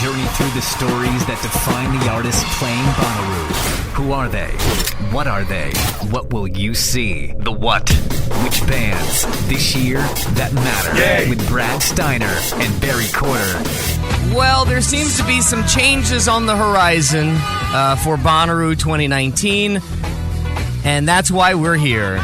journey through the stories that define the artists playing Bonnaroo. Who are they? What are they? What will you see? The what? Which bands this year that matter? Yay. With Brad Steiner and Barry Corder. Well, there seems to be some changes on the horizon for Bonnaroo 2019, and that's why we're here.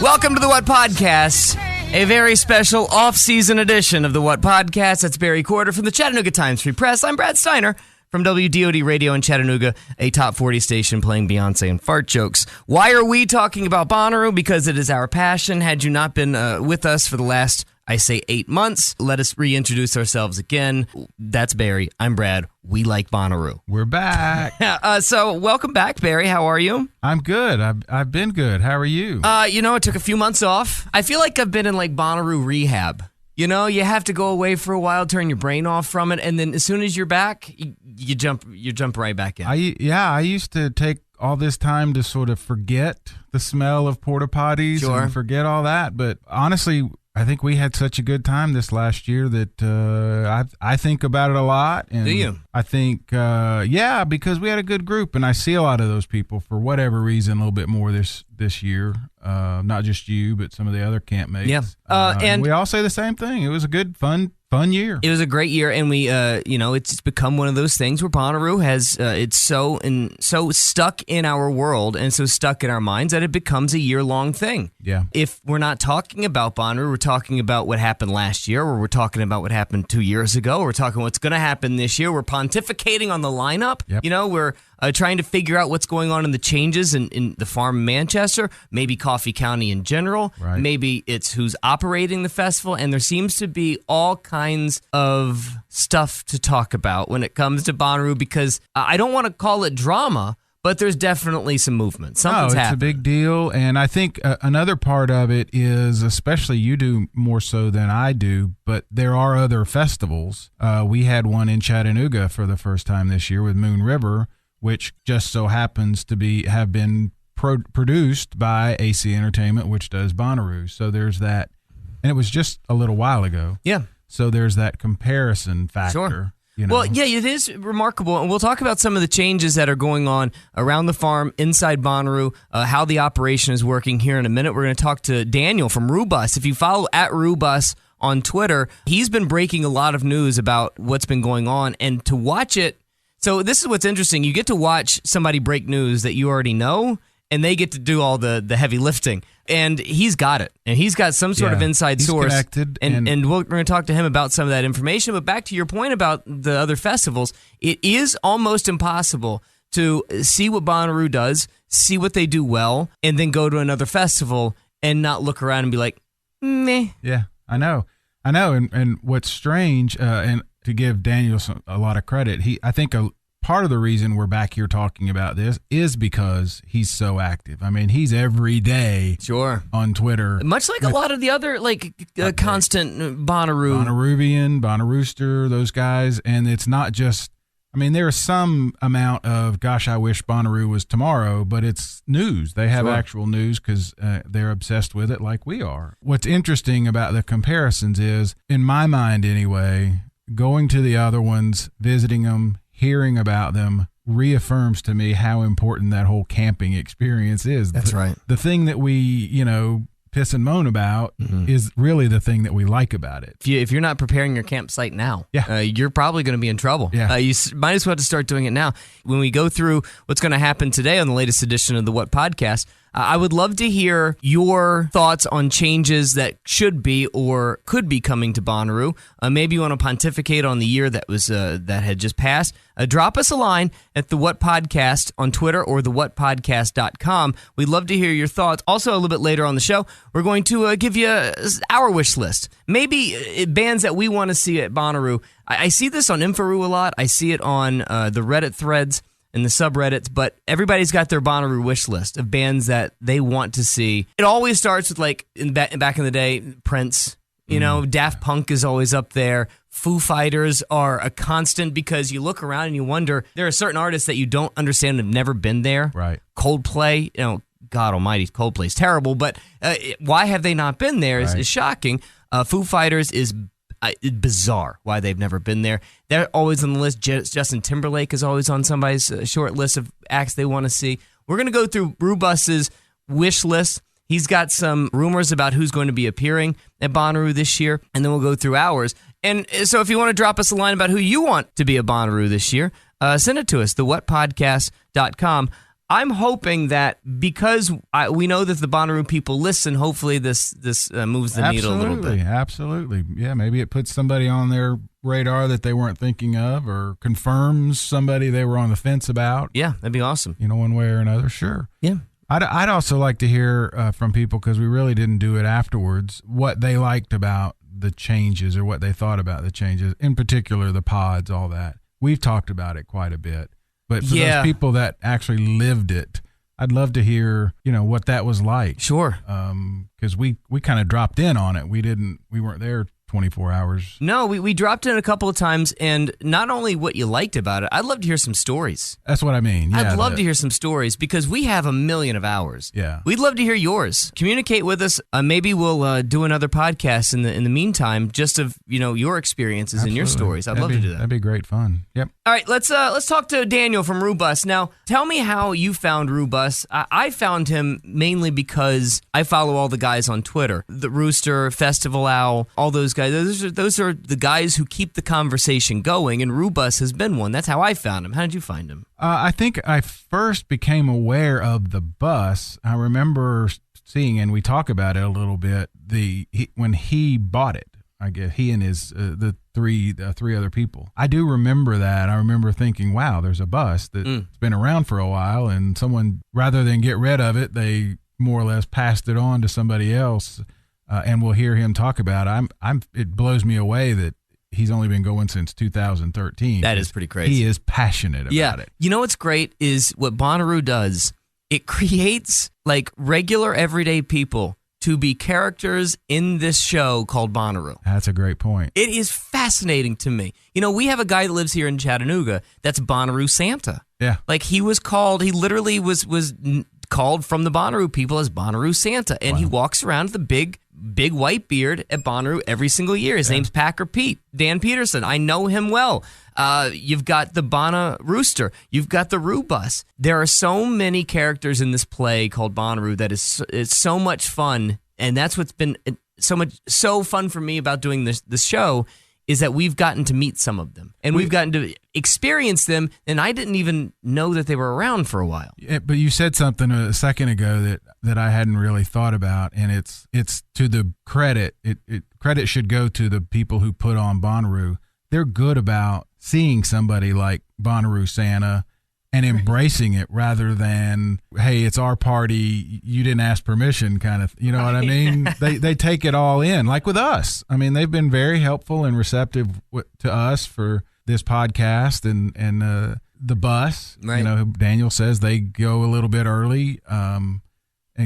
Welcome to the What Podcast, a very special off-season edition of the What Podcast. That's Barry Corder from the Chattanooga Times-Free Press. I'm Brad Steiner from WDOD Radio in Chattanooga, a top 40 station playing Beyonce and fart jokes. Why are we talking about Bonnaroo? Because it is our passion. Had you not been with us for the last, I say, 8 months, let us reintroduce ourselves again. That's Barry. I'm Brad. We like Bonnaroo. We're back. So welcome back, Barry. How are you? I'm good. I've been good. How are you? I took a few months off. I feel like I've been in like Bonnaroo rehab. You know, you have to go away for a while, turn your brain off from it, and then as soon as you're back, you jump right back in. I used to take all this time to sort of forget the smell of porta potties and forget all that. But honestly, I think we had such a good time this last year that I think about it a lot. And do you? I think, because we had a good group, and I see a lot of those people for whatever reason a little bit more this year. Not just you, but some of the other campmates. Yeah. And we all say the same thing. It was a good, fun year. It was a great year, and we, it's become one of those things where Bonnaroo has, it's so stuck in our world and so stuck in our minds that it becomes a year-long thing. Yeah. If we're not talking about Bonnaroo, we're talking about what happened last year, or we're talking about what happened 2 years ago, or we're talking what's going to happen this year. We're pontificating on the lineup. Yep. We're trying to figure out what's going on in the changes in the farm in Manchester, maybe Coffee County in general. Right. Maybe it's who's operating the festival, and there seems to be all kinds of stuff to talk about when it comes to Bonnaroo, because I don't want to call it drama, but there's definitely some movement. Something's happening. It's a big deal, and I think another part of it is, especially you do more so than I do, but there are other festivals. We had one in Chattanooga for the first time this year with Moon River, which just so happens to have been produced by AC Entertainment, which does Bonnaroo. So there's that, and it was just a little while ago. Yeah. So there's that comparison factor. Sure. You know? Well, yeah, it is remarkable, and we'll talk about some of the changes that are going on around the farm, inside Bonnaroo, how the operation is working here in a minute. We're going to talk to Daniel from Roo Bus. If you follow @Roo Bus on Twitter, he's been breaking a lot of news about what's been going on, and to watch it. So this is what's interesting. You get to watch somebody break news that you already know, and they get to do all the heavy lifting. And he's got it. And he's got some sort of inside source. Connected. And we're going to talk to him about some of that information. But back to your point about the other festivals, it is almost impossible to see what Bonnaroo does, see what they do well, and then go to another festival and not look around and be like, meh. Yeah, I know. And what's strange, and to give Daniel a lot of credit, I think part of the reason we're back here talking about this is because he's so active. I mean, he's every day on Twitter. Much like a lot of the other constant Bonnaroovian, Bonnarooster, those guys. And it's not just, I mean, there's some amount of, gosh, I wish Bonnaroo was tomorrow, but it's news. They have actual news because they're obsessed with it like we are. What's interesting about the comparisons is, in my mind anyway, going to the other ones, visiting them, hearing about them reaffirms to me how important that whole camping experience is. That's right. The thing that we, piss and moan about is really the thing that we like about it. If you're not preparing your campsite now, yeah. You're probably going to be in trouble. Yeah. You might as well have to start doing it now. When we go through what's going to happen today on the latest edition of the What Podcast, I would love to hear your thoughts on changes that should be or could be coming to Bonnaroo. Maybe you want to pontificate on the year that was that had just passed. Drop us a line at the What Podcast on Twitter or thewhatpodcast.com. We'd love to hear your thoughts. Also, a little bit later on the show, we're going to give you our wish list. Maybe bands that we want to see at Bonnaroo. I see this on Inforoo a lot. I see it on the Reddit threads and the subreddits, but everybody's got their Bonnaroo wish list of bands that they want to see. It always starts with, like, back in the day, Prince. Daft Punk is always up there. Foo Fighters are a constant because you look around and you wonder, there are certain artists that you don't understand and have never been there. Right. Coldplay, God almighty, Coldplay's terrible, but why have they not been there is shocking. Foo Fighters is bizarre why they've never been there. They're always on the list. Justin Timberlake is always on somebody's short list of acts they want to see. We're going to go through Roo Bus's wish list. He's got some rumors about who's going to be appearing at Bonnaroo this year, and then we'll go through ours. And so if you want to drop us a line about who you want to be at Bonnaroo this year, send it to us, thewhatpodcast.com. I'm hoping that because we know that the Bonnaroo people listen, hopefully this moves the needle a little bit. Absolutely. Yeah, maybe it puts somebody on their radar that they weren't thinking of, or confirms somebody they were on the fence about. Yeah, that'd be awesome. One way or another, sure. Yeah. I'd also like to hear from people, because we really didn't do it afterwards, what they liked about the changes or what they thought about the changes, in particular the pods, all that. We've talked about it quite a bit. But for those people that actually lived it, I'd love to hear, what that was like. Sure. Because we kind of dropped in on it. We weren't there 24 hours. No, we dropped in a couple of times, and not only what you liked about it, I'd love to hear some stories. That's what I mean. Yeah, I'd love to hear some stories, because we have a million of hours. Yeah. We'd love to hear yours. Communicate with us. Maybe we'll do another podcast in the meantime, just of your experiences and your stories. I'd love to do that. That'd be great fun. Yep. All right, let's talk to Daniel from Roo Bus. Now, tell me how you found Roo Bus. I found him mainly because I follow all the guys on Twitter. The Rooster, Festival Owl, all those guys. Those are the guys who keep the conversation going, and Roo Bus has been one. That's how I found him. How did you find him? I think I first became aware of the bus. I remember seeing, and we talk about it a little bit, when he bought it. I guess he and his the three other people. I do remember that. I remember thinking, wow, there's a bus that's been around for a while, and someone, rather than get rid of it, they more or less passed it on to somebody else. And we'll hear him talk about it. It blows me away that he's only been going since 2013. That is pretty crazy. He is passionate about it. You know what's great is what Bonnaroo does. It creates like regular everyday people to be characters in this show called Bonnaroo. That's a great point. It is fascinating to me. We have a guy that lives here in Chattanooga that's Bonnaroo Santa. Yeah. Like he literally was called from the Bonnaroo people as Bonnaroo Santa. And he walks around with a big white beard at Bonnaroo every single year. His name's Packer Pete. Dan Peterson. I know him well. You've got the Bonnaroo Rooster. You've got the Roo Bus. There are so many characters in this play called Bonnaroo that it's so much fun. And that's what's been so fun for me about doing this show, is that we've gotten to meet some of them, and we've gotten to experience them, and I didn't even know that they were around for a while. Yeah, but you said something a second ago that I hadn't really thought about, and it's to the credit. Credit should go to the people who put on Bonnaroo. They're good about seeing somebody like Bonnaroo Santa and embracing it, rather than, hey, it's our party, you didn't ask permission kind of, you know what I mean? They take it all in, like with us. I mean, they've been very helpful and receptive to us for this podcast and the bus. Right. Daniel says they go a little bit early and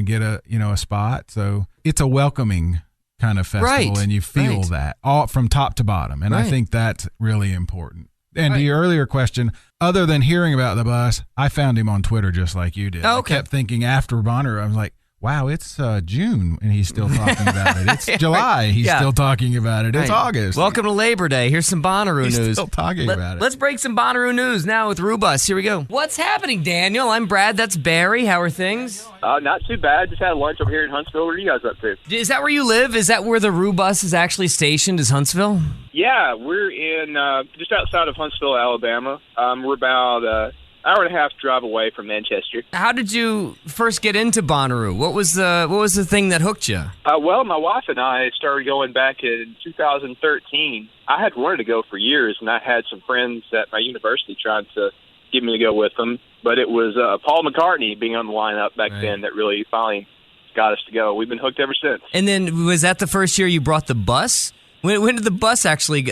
get a spot. So it's a welcoming kind of festival, and you feel that all from top to bottom. And I think that's really important. And to your earlier question, other than hearing about the bus, I found him on Twitter just like you did. Oh, okay. I kept thinking after Bonnaroo, I was like, wow, it's June, and he's still talking about it. It's July, he's still talking about it. It's August. Welcome to Labor Day. Here's some Bonnaroo news. He's still talking about it. Let's break some Bonnaroo news now with Roo Bus. Here we go. What's happening, Daniel? I'm Brad. That's Barry. How are things? Not too bad. Just had lunch over here in Huntsville. What are you guys up to? Is that where you live? Is that where the Roo Bus is actually stationed, is Huntsville? Yeah, we're in just outside of Huntsville, Alabama. We're about hour and a half drive away from Manchester. How did you first get into Bonnaroo? What was the thing that hooked you? Well, my wife and I started going back in 2013. I had wanted to go for years, and I had some friends at my university trying to get me to go with them. But it was Paul McCartney being on the lineup back then that really finally got us to go. We've been hooked ever since. And then was that the first year you brought the bus? When did the bus actually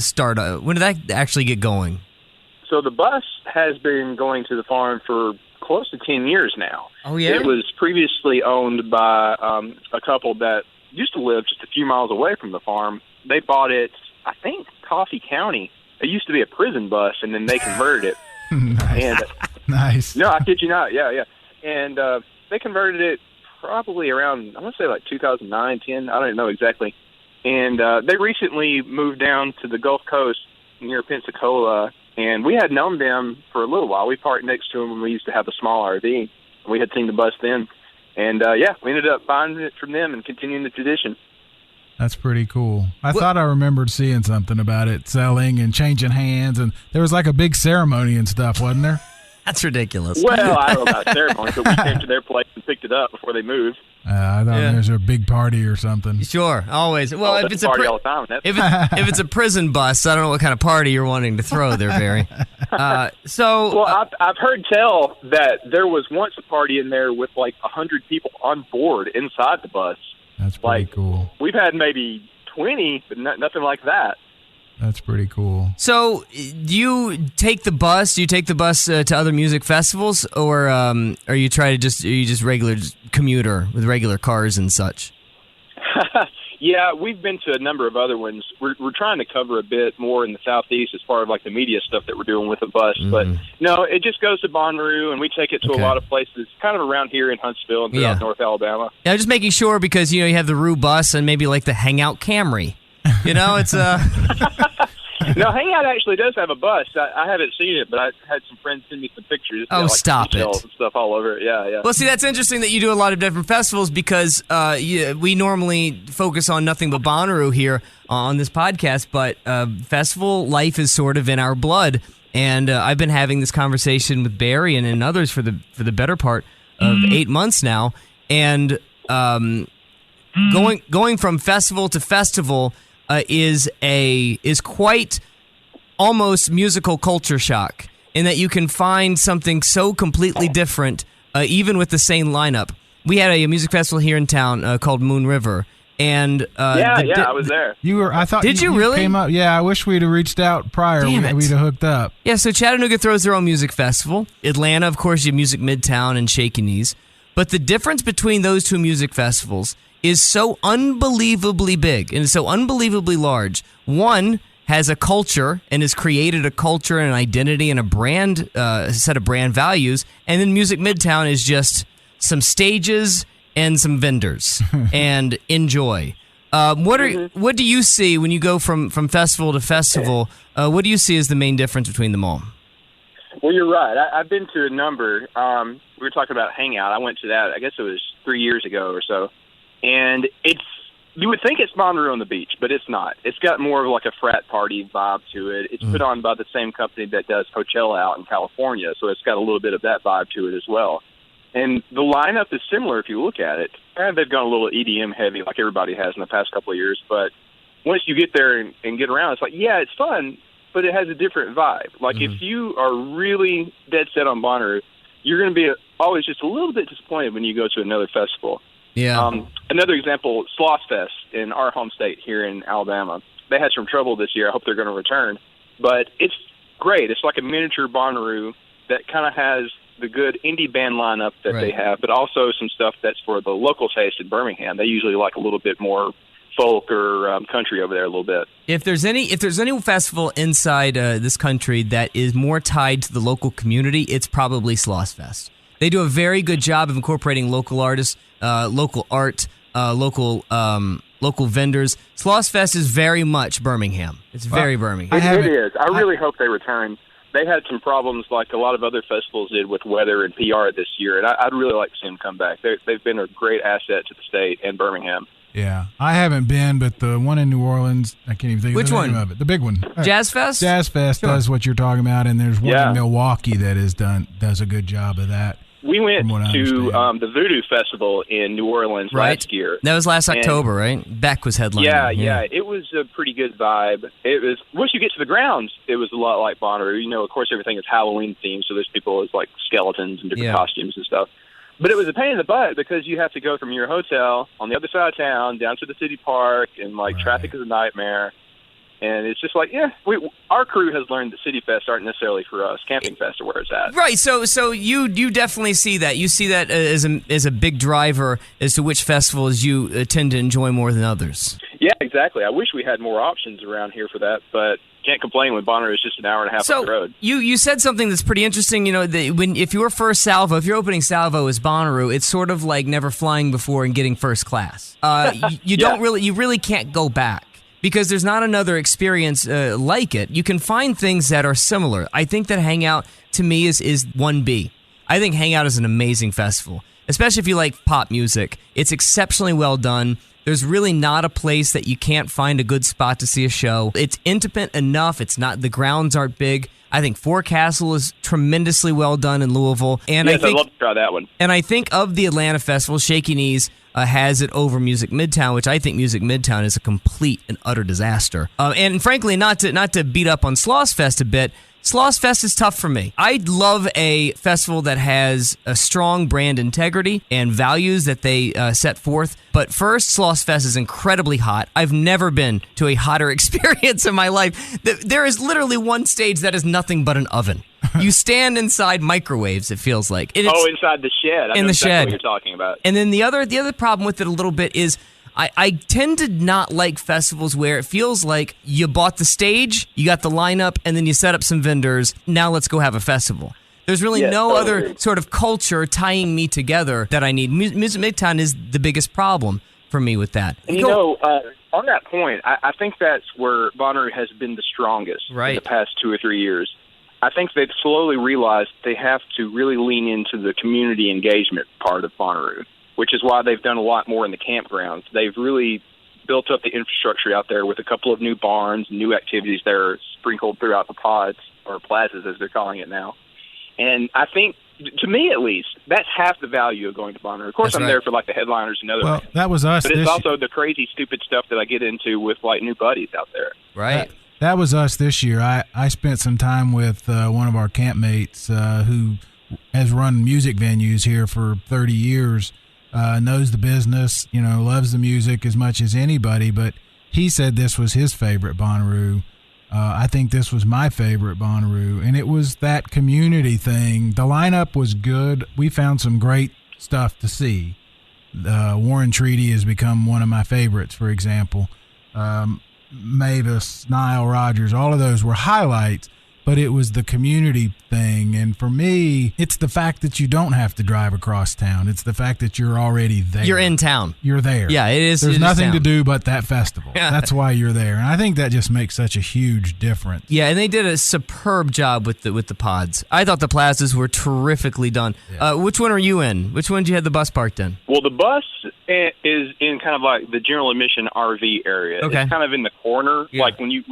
start? When did that actually get going? So the bus has been going to the farm for close to 10 years now. Oh, yeah? It was previously owned by a couple that used to live just a few miles away from the farm. They bought it, I think, Coffee County. It used to be a prison bus, and then they converted it. Nice. And, nice. No, I kid you not. Yeah. And they converted it probably around, I want to say like 2009, 10. I don't know exactly. And they recently moved down to the Gulf Coast near Pensacola, and we had known them for a little while. We parked next to them when we used to have a small RV. We had seen the bus then. And, we ended up buying it from them and continuing the tradition. That's pretty cool. I thought I remembered seeing something about it selling and changing hands, and there was like a big ceremony and stuff, wasn't there? That's ridiculous. Well, I don't know about ceremony, but we came to their place and picked it up before they moved. I thought there was a big party or something. Sure, always. Well, if it's party all the time. if it's a prison bus, I don't know what kind of party you're wanting to throw there, Barry. Well, I've heard tell that there was once a party in there with like 100 people on board inside the bus. That's pretty cool. We've had maybe 20, but nothing like that. That's pretty cool. So, do you take the bus? Do you take the bus to other music festivals, or are you just regular commuter with regular cars and such? Yeah, we've been to a number of other ones. We're trying to cover a bit more in the Southeast as far as like the media stuff that we're doing with the bus. But no, it just goes to Bonnaroo, and we take it to a lot of places kind of around here in Huntsville and throughout North Alabama. Yeah, just making sure because, you have the Roo Bus and maybe like the Hangout Camry. It's No, Hangout actually does have a bus. I haven't seen it, but I had some friends send me some pictures. Oh, stop it. And stuff all over it. Yeah. Well, see, that's interesting that you do a lot of different festivals because we normally focus on nothing but Bonnaroo here on this podcast, but festival life is sort of in our blood. And I've been having this conversation with Barry and others for the better part of 8 months now. And going from festival to festival is quite almost musical culture shock in that you can find something so completely different even with the same lineup. We had a music festival here in town called Moon River, and I was there. You were? I thought. Did you really? Came up. Yeah, I wish we'd have reached out prior. Damn it. We'd have hooked up. Yeah, so Chattanooga throws their own music festival. Atlanta, of course, you have Music Midtown and Shaky Knees. But the difference between those two music festivals is so unbelievably big and so unbelievably large. One has a culture and has created a culture and an identity and a set of brand values. And then Music Midtown is just some stages and some vendors and enjoy. What do you see when you go from festival to festival? What do you see as the main difference between them all? Well, you're right. I've been to a number. We were talking about Hangout. I went to that, I guess it was 3 years ago or so. And you would think it's Bonnaroo on the beach, but it's not. It's got more of like a frat party vibe to it. It's put on by the same company that does Coachella out in California, so it's got a little bit of that vibe to it as well. And the lineup is similar if you look at it. And they've gone a little EDM heavy like everybody has in the past couple of years, but once you get there and get around, it's like, yeah, it's fun, but it has a different vibe. Like if you are really dead set on Bonnaroo, you're going to be always just a little bit disappointed when you go to another festival. Yeah. Another example, Sloss Fest in our home state here in Alabama. They had some trouble this year. I hope they're going to return. But it's great. It's like a miniature Bonnaroo that kind of has the good indie band lineup that they have, but also some stuff that's for the local taste in Birmingham. They usually like a little bit more folk or country over there a little bit. If there's any festival inside this country that is more tied to the local community, it's probably Sloss Fest. They do a very good job of incorporating local artists, local art, local vendors. Sloss Fest is very much Birmingham. It's very Birmingham. It is. I really hope they return. They had some problems like a lot of other festivals did with weather and PR this year, and I'd really like to see them come back. They've been a great asset to the state and Birmingham. Yeah, I haven't been, but the one in New Orleans, I can't even think of the name of it. The big one. Jazz Fest? Jazz Fest does what you're talking about, and there's one in Milwaukee that does a good job of that. We went to the Voodoo Festival in New Orleans last year. That was last October, right? Beck was headlining. Yeah. It was a pretty good vibe. It was once you get to the grounds, it was a lot like Bonnaroo. You know, of course, everything is Halloween themed, so there's people with like skeletons and different costumes and stuff. But it was a pain in the butt because you have to go from your hotel on the other side of town down to the city park, and like traffic is a nightmare. And it's just like, our crew has learned that City Fest aren't necessarily for us. Camping Fest are where it's at. Right. So you definitely see that. You see that as a big driver as to which festivals you tend to enjoy more than others. Yeah, exactly. I wish we had more options around here for that, but can't complain when Bonnaroo is just an hour and a half up the road. You said something that's pretty interesting. You know, if your first salvo, if your opening salvo is Bonnaroo, it's sort of like never flying before and getting first class. You really can't go back, because there's not another experience like it. You can find things that are similar. I think that Hangout, to me, is 1B. I think Hangout is an amazing festival, especially if you like pop music. It's exceptionally well done. There's really not a place that you can't find a good spot to see a show. It's intimate enough. The grounds aren't big. I think Forecastle is tremendously well done in Louisville. And I'd love to try that one. And I think of the Atlanta Festival, Shaky Knees has it over Music Midtown, which I think Music Midtown is a complete and utter disaster. And frankly, not to beat up on Sloss Fest a bit, Sloss Fest is tough for me. I love a festival that has a strong brand integrity and values that they set forth. But first, Sloss Fest is incredibly hot. I've never been to a hotter experience in my life. There is literally one stage that is nothing but an oven. You stand inside microwaves, it feels like. Inside the shed. In the shed. What you're talking about. And then the other problem with it a little bit is I tend to not like festivals where it feels like you bought the stage, you got the lineup, and then you set up some vendors. Now let's go have a festival. There's really no other sort of culture tying me together that I need. Music Midtown is the biggest problem for me with that. And on that point, I think that's where Bonnaroo has been the strongest in the past 2 or 3 years. I think they've slowly realized they have to really lean into the community engagement part of Bonnaroo, which is why they've done a lot more in the campgrounds. They've really built up the infrastructure out there with a couple of new barns, new activities that are sprinkled throughout the pods, or plazas as they're calling it now. And I think, to me at least, that's half the value of going to Bonnaroo. Of course, I'm there for like the headliners and other things. That was us. But it's also the crazy, stupid stuff that I get into with like new buddies out there. Right. That was us this year. I spent some time with one of our campmates who has run music venues here for 30 years, knows the business, loves the music as much as anybody, but he said this was his favorite Bonnaroo. I think this was my favorite Bonnaroo, and it was that community thing. The lineup was good. We found some great stuff to see. Warren Treaty has become one of my favorites, for example. Mavis, Nile Rodgers, all of those were highlights, but it was the community thing. And for me, it's the fact that you don't have to drive across town. It's the fact that you're already there. You're in town. You're there. Yeah, it is. There's it nothing is to do but that festival. That's why you're there. And I think that just makes such a huge difference. Yeah, and they did a superb job with the pods. I thought the plazas were terrifically done. Yeah. Which one are you in? Which one did you have the bus parked in? Well, the bus is in kind of like the general admission RV area. Okay. It's kind of in the corner, like when you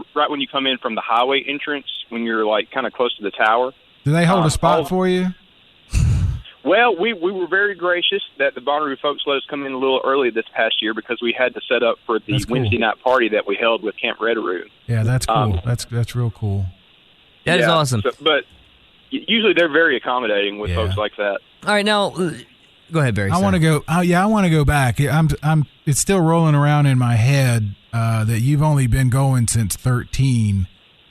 come in from the highway entrance, when you're like kind of close to the tower. Do they hold a spot for you? Well, we were very gracious that the Bonnaroo folks let us come in a little early this past year because we had to set up for the Wednesday night party that we held with Camp Bonnaroo. Yeah, that's cool. That's real cool. That is awesome. But usually they're very accommodating with folks like that. All right, now go ahead, Barry. I want to go. I want to go back. It's still rolling around in my head that you've only been going since 13.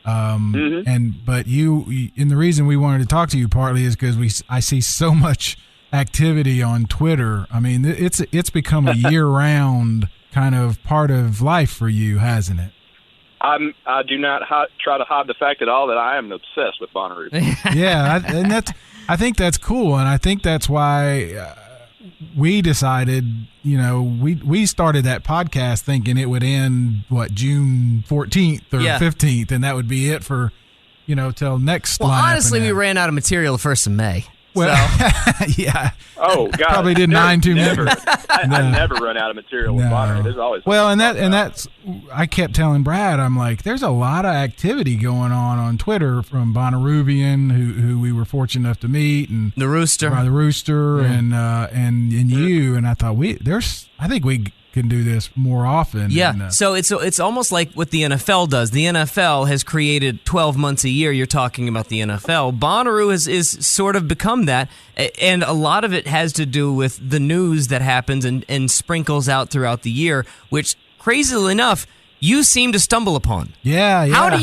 But you, and the reason we wanted to talk to you partly is because I see so much activity on Twitter. I mean, it's become a year-round kind of part of life for you, hasn't it? I do not try to hide the fact at all that I am obsessed with Bonnaroo. Yeah, I think that's cool, and I think that's why we decided, we started that podcast thinking it would end, June 14th or 15th, and that would be it for, till next lineup. Well, honestly, we ran out of material the 1st of May. Well, yeah. Oh, God. Probably didn't mind too much. I never run out of material with Bonnaroo. There's always that's I kept telling Brad, I'm like, there's a lot of activity going on Twitter from Bonnaroovian, who we were fortunate enough to meet, and the Rooster, and you, and I thought I think we can do this more often. Yeah, and, so it's almost like what the NFL does. The NFL has created 12 months a year. You're talking about the NFL. Bonnaroo is sort of become that, and a lot of it has to do with the news that happens and sprinkles out throughout the year, which, crazily enough, you seem to stumble upon. Yeah. How do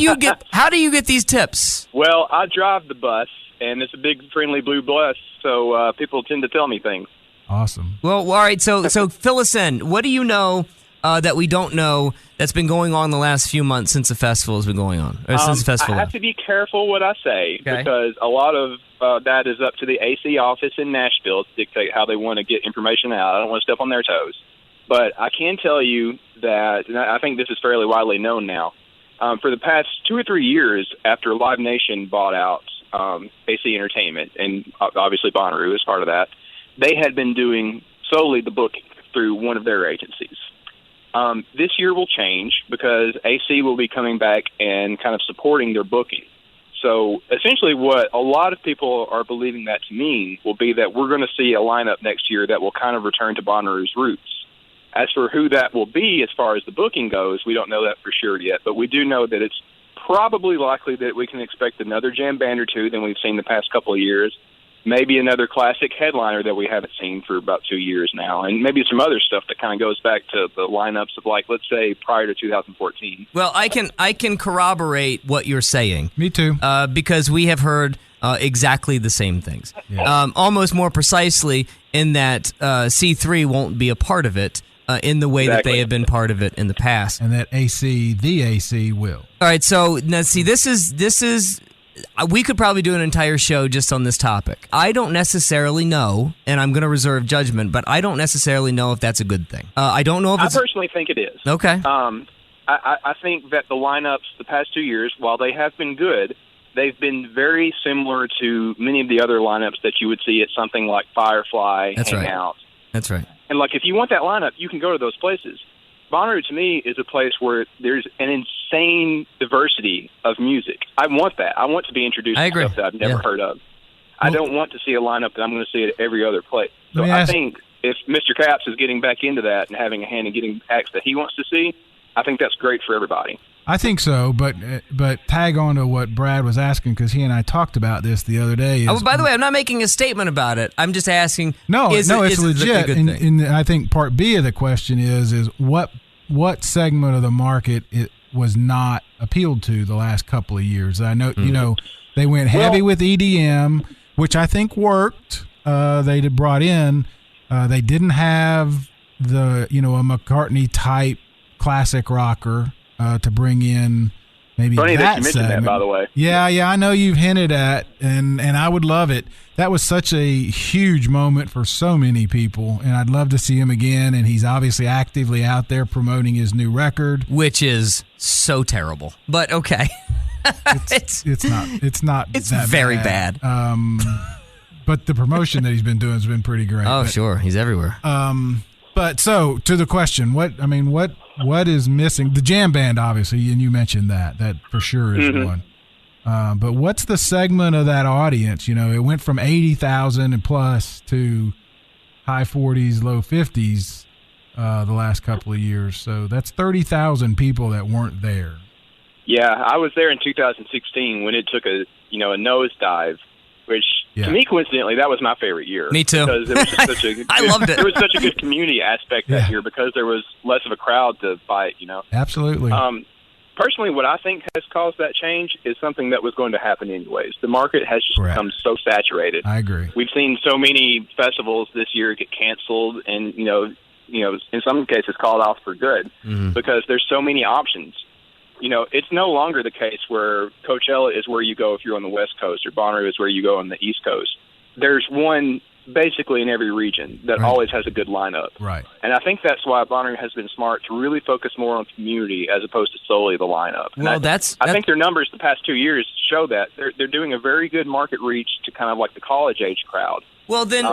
you get these tips? Well, I drive the bus, and it's a big, friendly blue bus, so people tend to tell me things. Awesome. Well, all right. So fill us in. What do you know that we don't know that's been going on the last few months since the festival has been going on? Or since the festival? I have to be careful what I say Okay. because a lot of that is up to the AC office in Nashville to dictate how they want to get information out. I don't want to step on their toes. But I can tell you that, and I think this is fairly widely known now, for the past 2 or 3 years after Live Nation bought out AC Entertainment, and obviously Bonnaroo is part of that, they had been doing solely the booking through one of their agencies. This year will change because AC will be coming back and kind of supporting their booking. So essentially what a lot of people are believing that to mean will be that we're going to see a lineup next year that will kind of return to Bonnaroo's roots. As for who that will be as far as the booking goes, we don't know that for sure yet, but we do know that it's probably likely that we can expect another jam band or two than we've seen the past couple of years. Maybe another classic headliner that we haven't seen for about 2 years now, and maybe some other stuff that kind of goes back to the lineups of, like, let's say, prior to 2014. Well, I can corroborate what you're saying. Me too. Because we have heard exactly the same things. Yeah. Almost more precisely in that C3 won't be a part of it in the way that they have been part of it in the past. And that the AC will. All right, so now see, this is we could probably do an entire show just on this topic. I don't necessarily know, and I'm going to reserve judgment, but I don't necessarily know if that's a good thing. I don't know if I it's... personally think it is. Okay. I think that the lineups the past 2 years, while they have been good, they've been very similar to many of the other lineups that you would see at something like Firefly, That's right. Hangout. That's right. And, like, if you want that lineup, you can go to those places. Bonnaroo, to me, is a place where there's an insane diversity of music. I want that. I want to be introduced I to agree. stuff that I've never heard of. I don't want to see a lineup that I'm going to see at every other place. So I think if Mr. Caps is getting back into that and having a hand in getting acts that he wants to see, I think that's great for everybody. I think so, but tag on to what Brad was asking, because he and I talked about this the other day. By the way, I'm not making a statement about it. I'm just asking. It's legit. And I think part B of the question is what segment of the market it was not appealed to the last couple of years. I know they went heavy with EDM, which I think worked. They brought in. They didn't have a McCartney type classic rocker to bring in maybe Funny that you that mentioned segment. that, by the way. Yeah, I know you've hinted at, and I would love it. That was such a huge moment for so many people, and I'd love to see him again. And he's obviously actively out there promoting his new record, which is so terrible. But okay, it's not. It's that very bad. But the promotion that he's been doing has been pretty great. Oh, sure, he's everywhere. But so to the question, what is missing? The jam band, obviously, and you mentioned that for sure is one. But what's the segment of that audience? It went from 80,000 and plus to high 40s, low 50s the last couple of years. So that's 30,000 people that weren't there. Yeah, I was there in 2016 when it took a nosedive, which to me, coincidentally, that was my favorite year. Me too. Because it was just such a I loved it. There was such a good community aspect that year because there was less of a crowd to fight. Absolutely. Personally, what I think has caused that change is something that was going to happen anyways. The market has just become so saturated. I agree. We've seen so many festivals this year get canceled and, in some cases called off for good because there's so many options. It's no longer the case where Coachella is where you go if you're on the West Coast or Bonnaroo is where you go on the East Coast. There's one basically in every region that always has a good lineup. Right. And I think that's why Bonnaroo has been smart to really focus more on community as opposed to solely the lineup. Well, I think their numbers the past 2 years show that. They're doing a very good market reach to kind of like the college age crowd. Well, then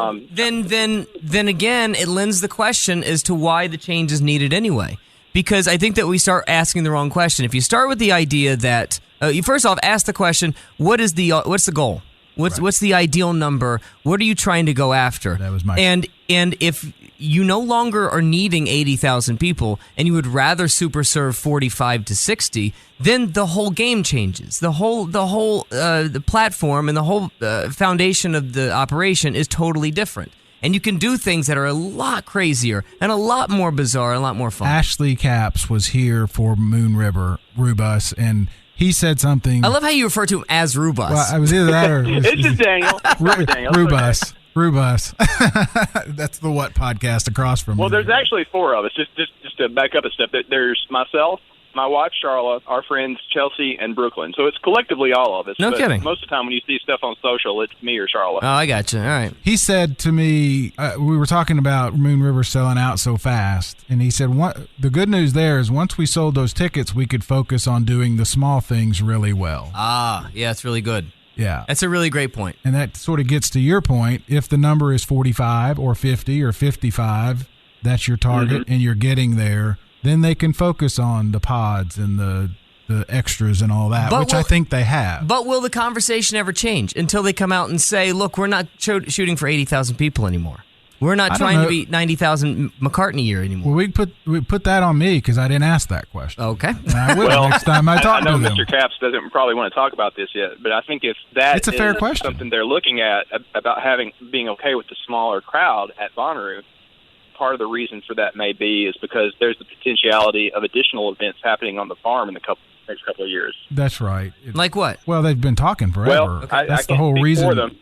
again, it lends the question as to why the change is needed anyway. Because I think that we start asking the wrong question. If you start with the idea that you first off ask the question, what's the goal? What's the ideal number? What are you trying to go after? That was my and if you no longer are needing 80,000 people and you would rather super serve 45 to 60, then the whole game changes. The platform and the whole foundation of the operation is totally different. and you can do things that are a lot crazier and a lot more bizarre and a lot more fun. Ashley Capps was here for Moon River Roo Bus, and he said something. I love how you refer to him as Roo Bus. Well, I was either that or It's just Daniel. Daniel. Roo Bus. Roo Bus. That's the What podcast across from me. Well, there's actually 4 of us. Just to back up a step, there's myself, my wife Charlotte, our friends Chelsea and Brooklyn. So it's collectively all of us. No but kidding. Most of the time when you see stuff on social, it's me or Charlotte. Oh, I got you. All right. He said to me, we were talking about Moon River selling out so fast, and he said, the good news there is once we sold those tickets, we could focus on doing the small things really well. Ah, yeah, that's really good. Yeah. That's a really great point. And that sort of gets to your point. If the number is 45 or 50 or 55, that's your target, and you're getting there, then they can focus on the pods and the extras and all that, which I think they have. But will the conversation ever change until they come out and say, look, we're not shooting for 80,000 people anymore. We're not trying to be 90,000 McCartney year anymore. Well, we put that on me because I didn't ask that question. Okay. And I will next time I talk I know to them. Mr. Capps doesn't probably want to talk about this yet, but I think if that It's a fair is question. something they're looking at about being okay with the smaller crowd at Bonnaroo, part of the reason for that may be is because there's the potentiality of additional events happening on the farm in the next couple of years. That's right. Like what? Well, they've been talking forever. Well, That's I the whole can't speak reason. for them.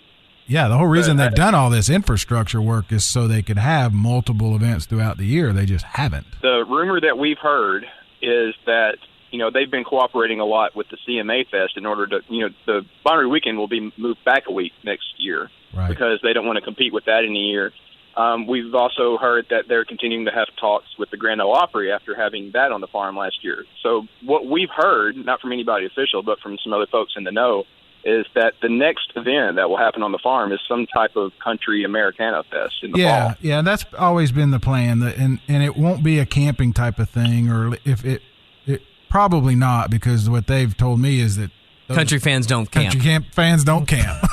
Yeah, the whole reason they've done all this infrastructure work is so they could have multiple events throughout the year. They just haven't. The rumor that we've heard is that, they've been cooperating a lot with the CMA Fest in order to, the Bonnaroo weekend will be moved back a week next year because they don't want to compete with that in a year. We've also heard that they're continuing to have talks with the Grand Ole Opry after having that on the farm last year. So what we've heard, not from anybody official, but from some other folks in the know, is that the next event that will happen on the farm is some type of country Americana fest in the fall. Yeah, that's always been the plan, and it won't be a camping type of thing, or if it probably not, because what they've told me is that Country fans don't camp. Country fans don't camp.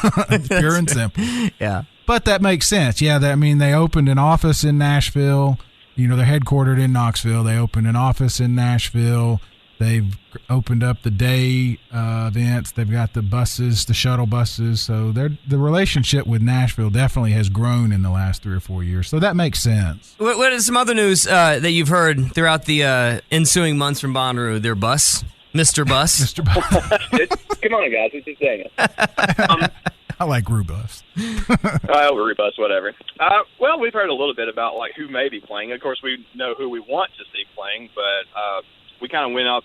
Pure and simple. Yeah. But that makes sense. Yeah, they opened an office in Nashville. They're headquartered in Knoxville. They opened an office in Nashville. They've opened up the day events. They've got the buses, the shuttle buses. So the relationship with Nashville definitely has grown in the last 3 or 4 years. So that makes sense. What is some other news that you've heard throughout the ensuing months from Bonnaroo? Their bus, Mr. Bus. Mr. Bus. Come on, guys. It's just saying. I like Roo Bus. Roo Bus, whatever. Well, we've heard a little bit about who may be playing. Of course, we know who we want to see playing, but we kind of went up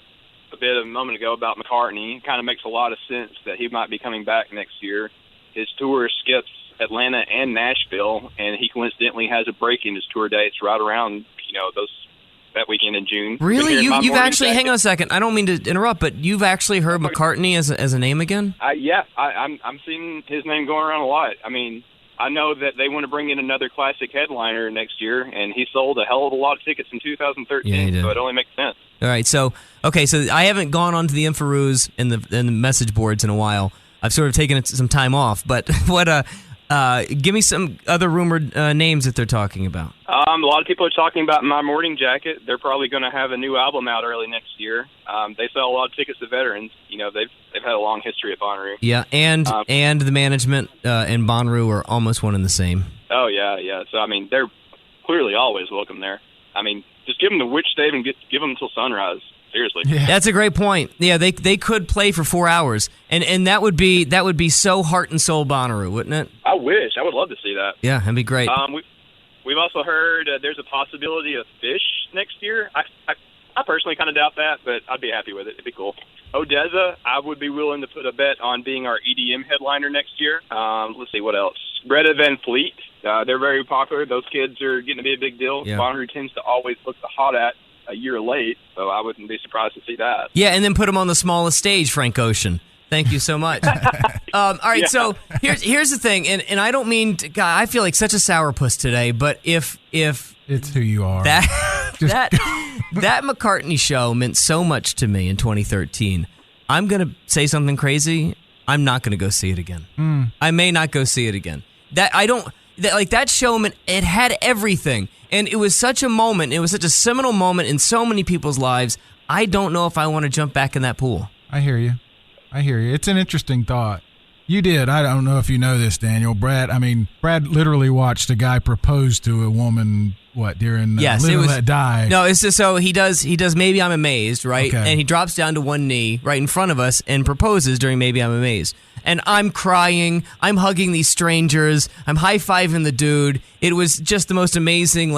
a bit a moment ago about McCartney. It kind of makes a lot of sense that he might be coming back next year. His tour skips Atlanta and Nashville, and he coincidentally has a break in his tour dates right around that weekend in June. Really? You've actually, hang on a second. I don't mean to interrupt, but you've actually heard McCartney as a name again? I'm seeing his name going around a lot. I mean, I know that they want to bring in another classic headliner next year, and he sold a hell of a lot of tickets in 2013, yeah, he did. So it only makes sense. All right, so I haven't gone onto the Infaroos and the message boards in a while. I've sort of taken some time off, but give me some other rumored names that they're talking about. A lot of people are talking about My Morning Jacket. They're probably going to have a new album out early next year. They sell a lot of tickets to veterans. They've had a long history at Bonnaroo. Yeah, and the management and Bonnaroo are almost one and the same. Oh yeah. So I mean, they're clearly always welcome there. I mean, just give them the witch stave and give them until sunrise. Seriously. Yeah. That's a great point. Yeah, they could play for 4 hours, and that would be so heart and soul Bonnaroo, wouldn't it? I wish. I would love to see that. Yeah, that'd be great. We've also heard there's a possibility of Fish next year. I personally kind of doubt that, but I'd be happy with it. It'd be cool. Odessa, I would be willing to put a bet on being our EDM headliner next year. Let's see, what else? Greta Van Fleet. They're very popular. Those kids are getting to be a big deal. Yeah. Bonnaroo tends to always look the hot at a year late, so I wouldn't be surprised to see that. Yeah, and then put them on the smallest stage, Frank Ocean. Thank you so much. All right, so here's the thing, and I don't mean to, God, I feel like such a sourpuss today, but if it's who you are. That McCartney show meant so much to me in 2013. I'm gonna say something crazy. I'm not gonna go see it again. I may not go see it again. That show meant it had everything, and it was such a moment. It was such a seminal moment in so many people's lives. I don't know if I want to jump back in that pool. I hear you. It's an interesting thought. You did. I don't know if you know this, Daniel. Brad literally watched a guy propose to a woman, during yes, Live and Let Die. No, it's just so he does Maybe I'm Amazed, right? Okay. And he drops down to one knee right in front of us and proposes during Maybe I'm Amazed. And I'm crying. I'm hugging these strangers. I'm high-fiving the dude. It was just the most amazing,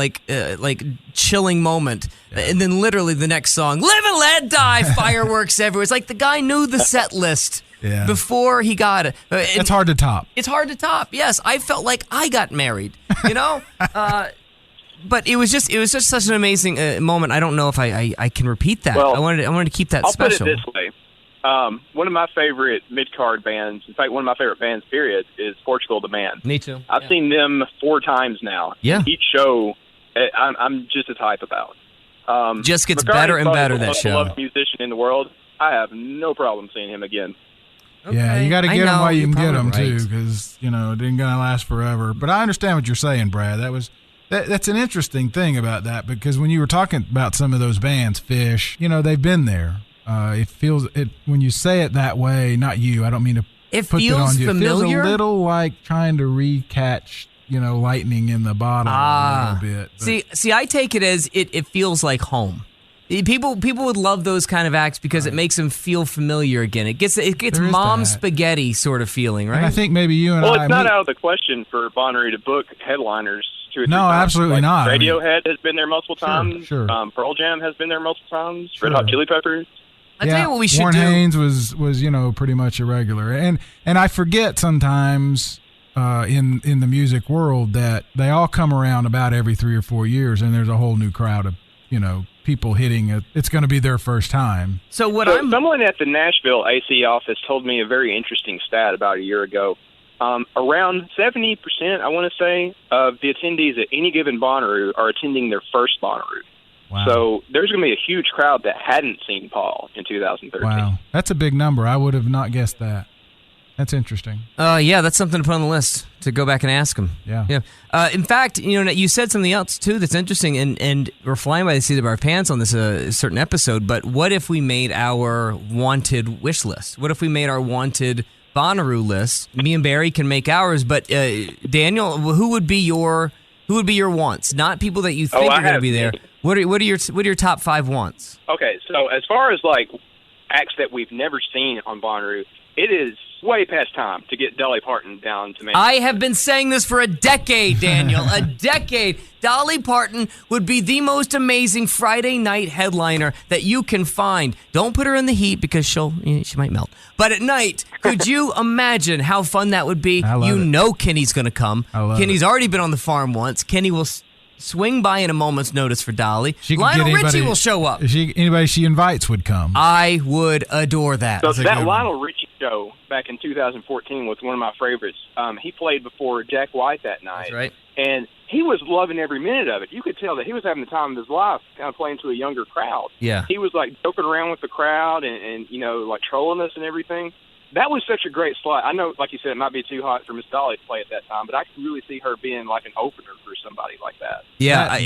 chilling moment. Yeah. And then literally the next song, Live and Let Die, fireworks everywhere. It's like the guy knew the set list before he got it. It's hard to top. It's hard to top, yes. I felt like I got married, you know? But it was just such an amazing moment. I don't know if I can repeat that. Well, I wanted to keep that special. I'll put it this way. One of my favorite mid-card bands, in fact, one of my favorite bands, period, is Portugal the Band. Me too. I've seen them 4 times now. Yeah. Each show, I'm just as hype about. Just gets better and better, that show. The most beloved musician in the world. I have no problem seeing him again. Okay. Yeah, you got to get them while you can get them, right. too, because, it ain't going to last forever. But I understand what you're saying, Brad. That's an interesting thing about that, because when you were talking about some of those bands, Fish, they've been there. It feels when you say it that way. Not you. I don't mean to put it on you. Familiar? It feels a little like trying to recatch, lightning in the bottle a little bit. But. See, I take it as it feels like home. People would love those kind of acts because it makes them feel familiar again. It gets mom spaghetti sort of feeling, right? And I think maybe you and it's not out of the question for Bonnaroo to book headliners 2 or 3 times. No, absolutely not. Radiohead has been there multiple times. Sure. Pearl Jam has been there multiple times. Sure. Red Hot Chili Peppers. I'll tell you what we should Warren do. Haynes was pretty much a regular, and I forget sometimes in the music world that they all come around about every 3 or 4 years, and there's a whole new crowd of people hitting it. It's going to be their first time. So someone at the Nashville AC office told me a very interesting stat about a year ago. Around 70%, I want to say, of the attendees at any given Bonnaroo are attending their first Bonnaroo. Wow. So there's going to be a huge crowd that hadn't seen Paul in 2013. Wow, that's a big number. I would have not guessed that. That's interesting. Yeah, that's something to put on the list to go back and ask him. Yeah. In fact, you said something else too that's interesting, and we're flying by the seat of our pants on this certain episode. But what if we made our wanted wish list? What if we made our wanted Bonnaroo list? Me and Barry can make ours, but Daniel, who would be your wants? Not people that you think are going to be there. What are your top 5 wants? Okay, so as far as acts that we've never seen on Bonnaroo, it is way past time to get Dolly Parton down to Maine. I have been saying this for a decade, Daniel. A decade. Dolly Parton would be the most amazing Friday night headliner that you can find. Don't put her in the heat because she might melt. But at night, could you imagine how fun that would be? Kenny's going to come. Kenny's already been on the farm once. Kenny will swing by in a moment's notice for Dolly. Lionel Richie will show up. Anybody she invites would come. I would adore that. So that Lionel Richie show back in 2014 was one of my favorites. He played before Jack White that night. That's right. And he was loving every minute of it. You could tell that he was having the time of his life, kind of playing to a younger crowd. Yeah. He was joking around with the crowd and trolling us and everything. That was such a great slot. I know, like you said, it might be too hot for Miss Dolly to play at that time, but I can really see her being an opener for somebody like that. Yeah,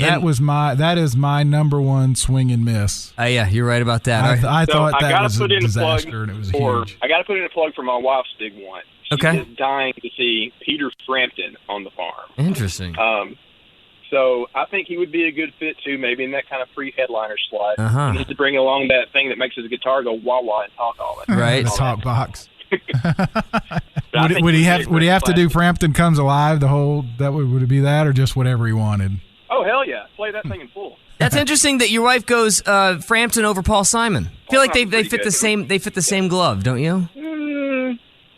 that is my number one swing and miss. Yeah, you're right about that. I thought that was a disaster, and it was huge. I got to put in a plug for my wife's big one. She's just dying to see Peter Frampton on the farm. Interesting. So I think he would be a good fit too, maybe in that kind of free headliner slot. He needs to bring along that thing that makes his guitar go wah wah and talk all that. Right, the talk box. Would he have to do Frampton Comes Alive? Would it be that, or just whatever he wanted? Oh hell yeah! Play that thing in full. That's interesting that your wife goes Frampton over Paul Simon. I feel like they fit the same. They fit the same glove, don't you?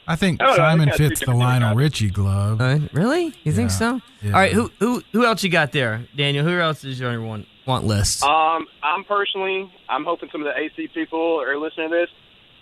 I think Simon fits the Lionel Richie glove. Really? You think so? Yeah. All right. Who else you got there, Daniel? Who else is on your want list? I'm hoping some of the AC people are listening to this.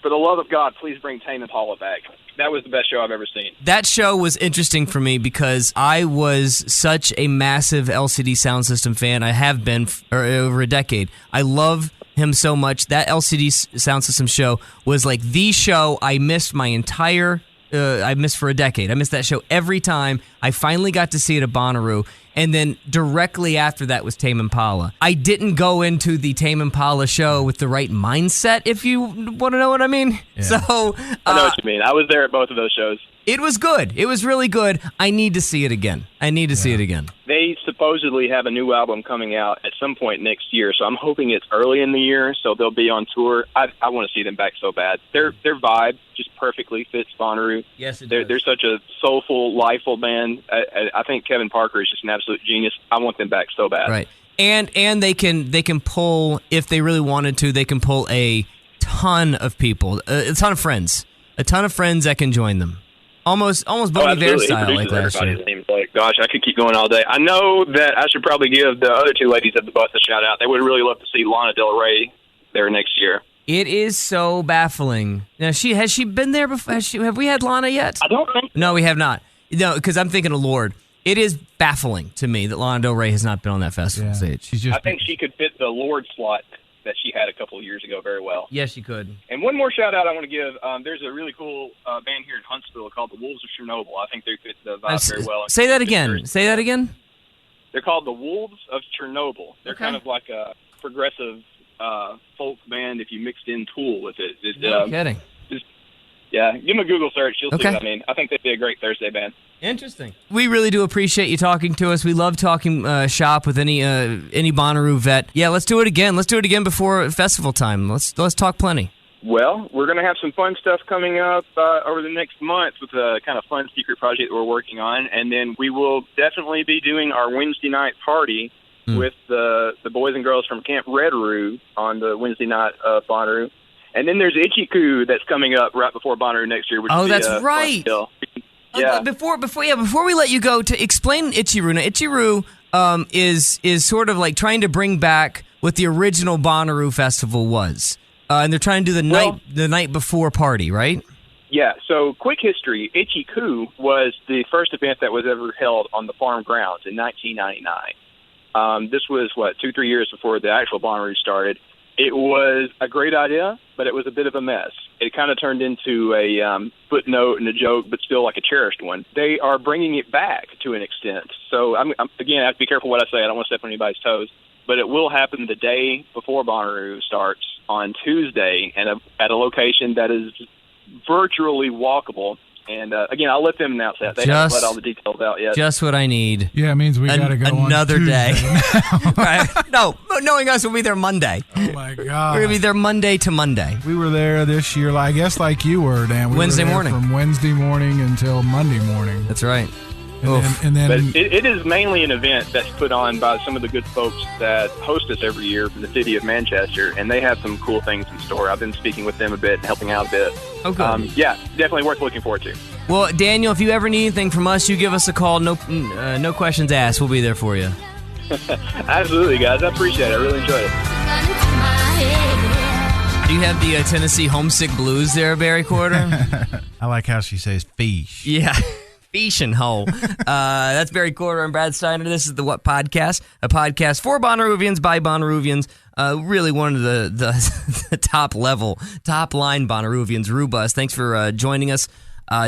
For the love of God, please bring Tame Impala back. That was the best show I've ever seen. That show was interesting for me because I was such a massive LCD Sound System fan. I have been for over a decade. I love him so much. That LCD Sound System show was like the show I missed my entire I missed for a decade. I missed that show every time. I finally got to see it at Bonnaroo, And then directly after that was Tame Impala. I didn't go into the Tame Impala show with the right mindset, if you want to know what I mean. Yeah. So I know what you mean. I was there at both of those shows. it was good. It was really good. I need to see it again. They supposedly have a new album coming out at some point next year, so I'm hoping it's early in the year, so they'll be on tour. I want to see them back so bad. Their vibe just perfectly fits Bonnaroo. Yes, it does. They're such a soulful, lifeful band. I think Kevin Parker is just an absolute genius. I want them back so bad. Right. And they can pull, if they really wanted to, they can pull a ton of people, a ton of friends that can join them. Almost Bon Iver style, like last year. It seems like, gosh, I could keep going all day. I know that I should probably give the other two ladies at the bus a shout out. They would really love to see Lana Del Rey there next year. It is so baffling. Now, has she been there before? Have we had Lana yet? I don't think. No, we have not. No, because I'm thinking of Lorde. It is baffling to me that Lana Del Rey has not been on that festival stage. I think she could fit the Lorde slot that she had a couple of years ago very well. Yes, she could. And one more shout out I want to give. There's a really cool band here in Huntsville called the Wolves of Chernobyl. I think they fit the vibe very well. Say that again. They're called the Wolves of Chernobyl. They're Okay. kind of like a progressive folk band if you mixed in Tool with it. No kidding. Yeah, give them a Google search. You'll Okay. see what I mean. I think they'd be a great Thursday band. Interesting. We really do appreciate you talking to us. We love talking shop with any Bonnaroo vet. Yeah, let's do it again. Let's do it again before festival time. Let's talk plenty. Well, we're going to have some fun stuff coming up over the next month with a kind of fun secret project that we're working on. And then we will definitely be doing our Wednesday night party with the boys and girls from Camp Red Roo on the Wednesday night of Bonnaroo. And then there's Ichiku that's coming up right before Bonnaroo next year. Which will be, that's fun right. still. Yeah. Before we let you go, to explain Ichiru. Now, Ichiru is sort of like trying to bring back what the original Bonnaroo festival was, and they're trying to do the night before party, right? Yeah. So, quick history: Ichiku was the first event that was ever held on the farm grounds in 1999. This was 2-3 years before the actual Bonnaroo started. It was a great idea, but it was a bit of a mess. It kind of turned into a footnote and a joke, but still like a cherished one. They are bringing it back to an extent. So, again, I have to be careful what I say. I don't want to step on anybody's toes. But it will happen the day before Bonnaroo starts on Tuesday and at a location that is virtually walkable. And, again, I'll let them announce that. They haven't let all the details out yet. Just what I need. Yeah, it means we got to go another on day. Right. No, knowing us, we'll be there Monday. Oh, my God. We're going to be there Monday to Monday. We were there this year, I guess like you were, Dan. Wednesday morning. From Wednesday morning until Monday morning. That's right. And then but it is mainly an event that's put on by some of the good folks that host us every year from the city of Manchester, and they have some cool things in store. I've been speaking with them a bit and helping out a bit. Oh, good. Yeah, definitely worth looking forward to. Well, Daniel, if you ever need anything from us, you give us a call. No questions asked. We'll be there for you. Absolutely, guys. I appreciate it. I really enjoyed it. Do you have the Tennessee homesick blues there, Barry Corder? I like how she says fish. Yeah. Fish and hole. That's Barry Corder and Brad Steiner. This is the What Podcast, a podcast for Bonnaroovians by Bonnaroovians. Really one of the top line Bonnaroovians, Roo Bus. Thanks for joining us.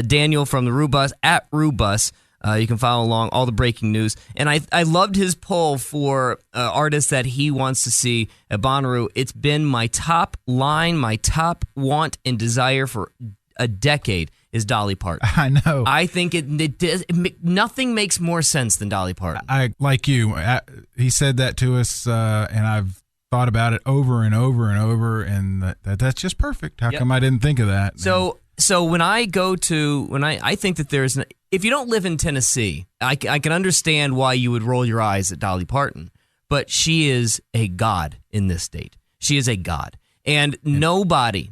Daniel from the Roo Bus, at Roo Bus. You can follow along all the breaking news. And I loved his poll for artists that he wants to see at Bonnaroo. It's been my top line, my top want and desire for a decade is Dolly Parton. I know. I think nothing makes more sense than Dolly Parton. I like you. He said that to us, and I've thought about it over and over and over, and that's just perfect. How come I didn't think of that? So when I think that if you don't live in Tennessee, I can understand why you would roll your eyes at Dolly Parton, but she is a god in this state. She is a god. And nobody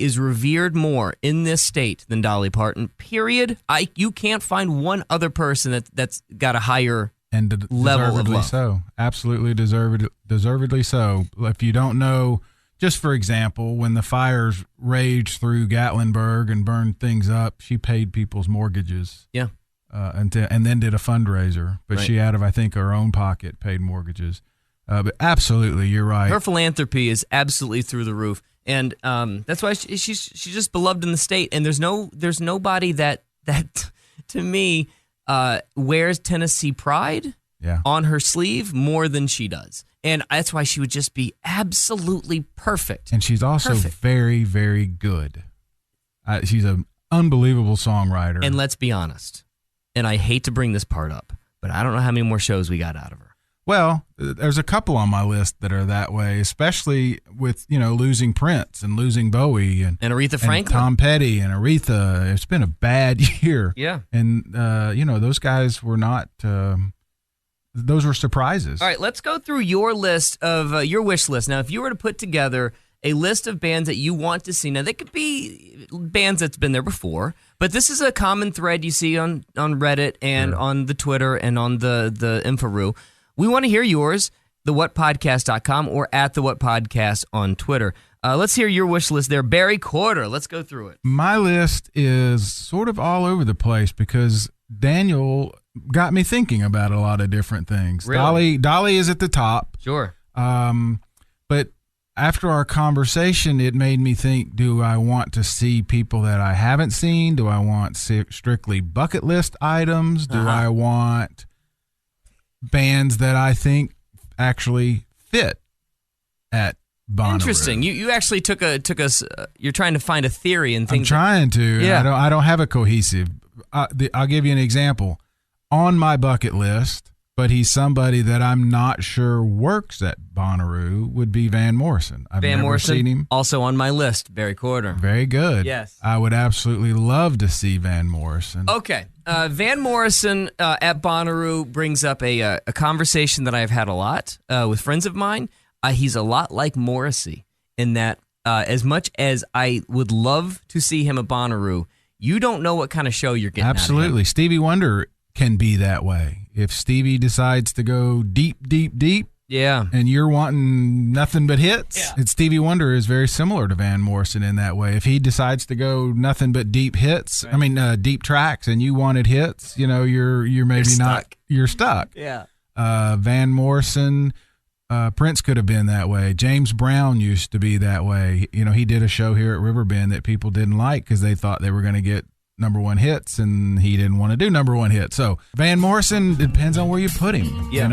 is revered more in this state than Dolly Parton, period. You can't find one other person that's got a higher level of deservedly love. So. Absolutely deservedly so. If you don't know, just for example, when the fires raged through Gatlinburg and burned things up, she paid people's mortgages. Yeah. And then did a fundraiser. But she, out of, I think, her own pocket, paid mortgages. But absolutely, you're right. Her philanthropy is absolutely through the roof, and that's why she's just beloved in the state. And there's nobody that to me wears Tennessee pride on her sleeve more than she does. And that's why she would just be absolutely perfect. And she's also very, very good. She's an unbelievable songwriter. And let's be honest, and I hate to bring this part up, but I don't know how many more shows we got out of her. Well, there's a couple on my list that are that way, especially with, losing Prince and losing Bowie and Aretha Franklin. And Tom Petty and Aretha. It's been a bad year. Yeah. And, those guys were not, those were surprises. All right, let's go through your list of your wish list. Now, if you were to put together a list of bands that you want to see, now they could be bands that's been there before, but this is a common thread you see on Reddit and on the Twitter and on the Inforoo. We want to hear yours, thewhatpodcast.com or at thewhatpodcast on Twitter. Let's hear your wish list there. Barry Corder, let's go through it. My list is sort of all over the place because Daniel got me thinking about a lot of different things. Really? Dolly is at the top. Sure. But after our conversation, it made me think, do I want to see people that I haven't seen? Do I want strictly bucket list items? Do I want bands that I think actually fit at Bonnaroo? Interesting. You actually took us. You're trying to find a theory and things. I'm trying to. Yeah. I don't have a cohesive. I'll give you an example. On my bucket list, but he's somebody that I'm not sure works at Bonnaroo, would be Van Morrison. I've never seen him. Also on my list, Barry Corder. Very good. Yes. I would absolutely love to see Van Morrison. Okay. Van Morrison at Bonnaroo brings up a conversation that I've had a lot with friends of mine. He's a lot like Morrissey in that as much as I would love to see him at Bonnaroo, you don't know what kind of show you're getting. Absolutely. Out of him. Stevie Wonder can be that way. If Stevie decides to go deep, deep, deep, and you're wanting nothing but hits, and Stevie Wonder is very similar to Van Morrison in that way. If he decides to go nothing but deep hits, deep tracks, and you wanted hits, you're maybe not. You're stuck. Yeah. Van Morrison, Prince could have been that way. James Brown used to be that way. He did a show here at Riverbend that people didn't like because they thought they were going to get number one hits, and he didn't want to do number one hits. So Van Morrison, depends on where you put him. Yeah.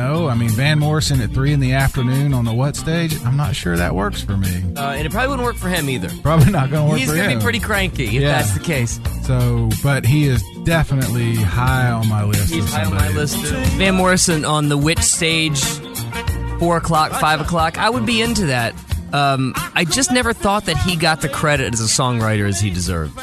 Van Morrison at 3 PM on the what stage? I'm not sure that works for me. And it probably wouldn't work for him either. Probably not going to work for him. He's going to be pretty cranky if that's the case. So, but he is definitely high on my list. He's high on my list too. Van Morrison on the Witch stage, 4 o'clock, 5 o'clock. I would be into that. I just never thought that he got the credit as a songwriter as he deserved.